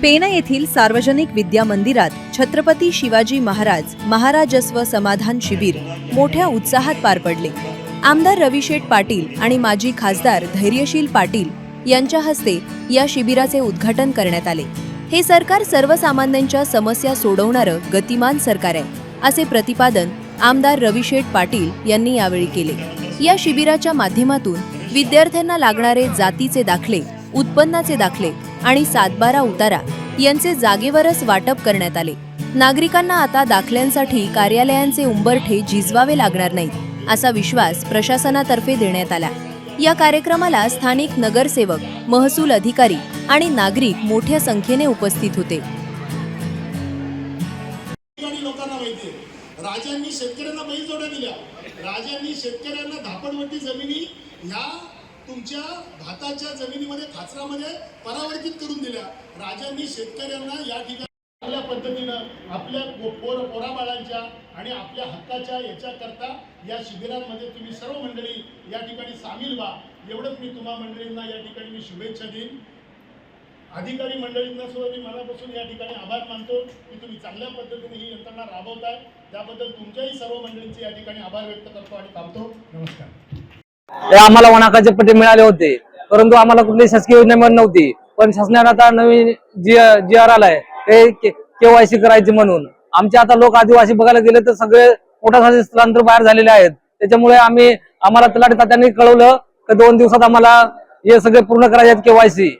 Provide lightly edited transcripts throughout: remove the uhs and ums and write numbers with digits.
पेण येथील सार्वजनिक विद्या मंदिरात छत्रपती शिवाजी महाराज महाराजस्व समाधान शिबिर मोठ्या उत्साहात पार पडले। आमदार रविशेठ पाटील आणि माजी खासदार धैर्यशील पाटील यांच्या हस्ते या शिबिराचे उद्घाटन करण्यात आले। हे सरकार सर्वसामान्यांच्या समस्या सोडवणारं गतिमान सरकार आहे, असे प्रतिपादन आमदार रविशेठ पाटील यांनी यावेळी केले। या शिबिराच्या माध्यमातून विद्यार्थ्यांना लागणारे जातीचे दाखले, उत्पन्नाचे दाखले आणि 7/12 उतारा यांचे जागेवरच वाटप करण्यात आले। नागरिकांना आता दाखल्यांसाठी कार्यालयांचे उंबरठे झिजवावे लागणार नाहीत, असा विश्वास प्रशासनातर्फे देण्यात आला। या कार्यक्रमाला स्थानिक नगरसेवक, महसूल अधिकारी आणि नागरिक मोठ्या संख्येने उपस्थित होते। लोकांना माहिती आहे, राजांनी शेतकऱ्यांना बैल जोड्या दिल्या, राजांनी शेतकऱ्यांना धापडवटी जमिनी ह्या तुमच्या भाताच्या जमिनीमध्ये खाचरामध्ये परावर्तित करून दिल्या। राजांनी शेतकऱ्यांना या ठिकाणी आपल्या पद्धतीनं आपल्या पोराबाळांच्या आणि आपल्या हक्काच्या याच्याकरता या शिबिरांमध्ये तुम्ही सर्व मंडळी या ठिकाणी सामील व्हा, एवढंच मी तुम्हा मंडळींना या ठिकाणी मी शुभेच्छा देईन। अधिकारी मंडळींना सुद्धा मी मनापासून या ठिकाणी आभार मानतो की तुम्ही चांगल्या पद्धतीने ही यंत्रणा राबवताय, त्याबद्दल तुमच्याही सर्व मंडळींचे या ठिकाणी आभार व्यक्त करतो आणि थांबतो। नमस्कार। आम्हाला वनाकाचे पट्टे मिळाले होते, परंतु आम्हाला कुठली शासकीय योजना मिळत नव्हती। पण शासनाने आता नवीन जी आर आलाय ते केवायसी करायची म्हणून। आमचे आता लोक आदिवासी बघायला गेले तर सगळे मोठ्या स्थलांतर बाहेर झालेले आहेत। त्याच्यामुळे आम्हाला तलाठी तात्यांनी कळवलं की 2 दिवसात आम्हाला हे सगळे पूर्ण करायचे आहेत केवायसी।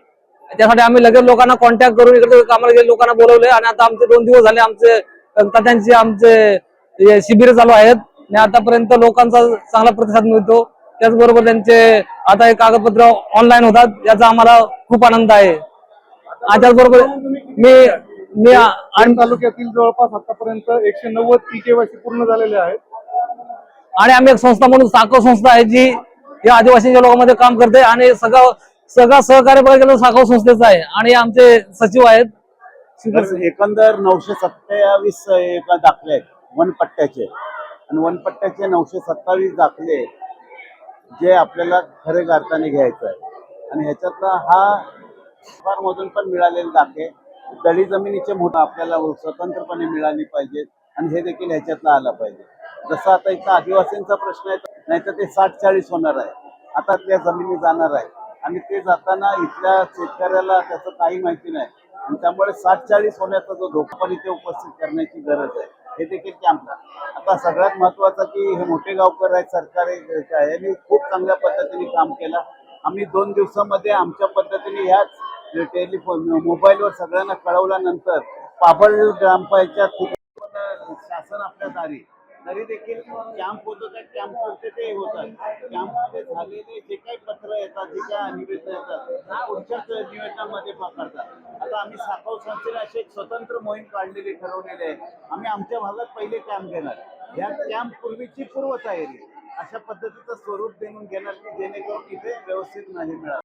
त्यासाठी आम्ही लगेच लोकांना कॉन्टॅक्ट करून इकडे कामाला गेले लोकांना बोलवले आणि आता आमचे 2 दिवस झाले आमचे तात्यांचे आमचे शिबिर चालू आहेत आणि आतापर्यंत लोकांचा चांगला प्रतिसाद मिळतो। त्याचबरोबर त्यांचे आता हे कागदपत्र ऑनलाईन होतात, याचा आम्हाला खूप आनंद आहे। त्याचबरोबर मी तालुक्यातील जवळपास आतापर्यंत 190 केवायसी पूर्ण झालेले आहेत आणि आम्ही एक संस्था म्हणून साखर संस्था आहे जी या आदिवासींच्या लोकांमध्ये काम करते आणि सगळं सहकार्य बघायला गेलं साखर संस्थेचं आहे आणि आमचे सचिव आहेत। एकंदर 927 दाखले आहेत वनपट्ट्याचे आणि वनपट्ट्याचे 927 दाखले जे आपल्याला खरे अर्थाने घ्यायचं आहे आणि ह्याच्यातला हा सरकारमधून पण मिळालेले दाखले दळी जमिनीचे मोठं आपल्याला स्वतंत्रपणे मिळाली पाहिजेत आणि हे देखील ह्याच्यातलं आलं पाहिजे। जसं आता इथं आदिवासींचा प्रश्न आहे, नाही तर ते 60-40 होणार आहे, आता त्या जमिनी जाणार आहे आणि ते जाताना इथल्या शेतकऱ्याला त्याचं काही माहिती नाही आणि त्यामुळे 60-40 होण्याचा जो धोका पण इथे उपस्थित करण्याची गरज आहे। हे देखील कॅम्पला आता सगळ्यात महत्वाचं की हे मोठे गावकर आहेत, सरकारी यांनी खूप चांगल्या पद्धतीने काम केलं। आम्ही 2 दिवसामध्ये आमच्या पद्धतीने ह्याच टेलिफोन मोबाईलवर सगळ्यांना कळवल्यानंतर पाबळ ग्रामपंचायत शासन आपल्या दारी तरी देखील कॅम्प होतो, त्या कॅम्पवरचे ते होतात। कॅम्पमध्ये झालेले जे काही पत्र येतात, जे काही निवेदन येतात पुढच्याच निवेदनामध्ये करतात। आता आम्ही साखर संस्थेने अशी एक स्वतंत्र मोहीम काढलेली ठरवलेली आहे। आम्ही आमच्या भागात पहिले कॅम्प घेणार, या कॅम्प पूर्वीची पूर्वतयारी अशा पद्धतीचं स्वरूप देऊन घेणार की जेणेकरून इथे व्यवस्थित नाही मिळालं।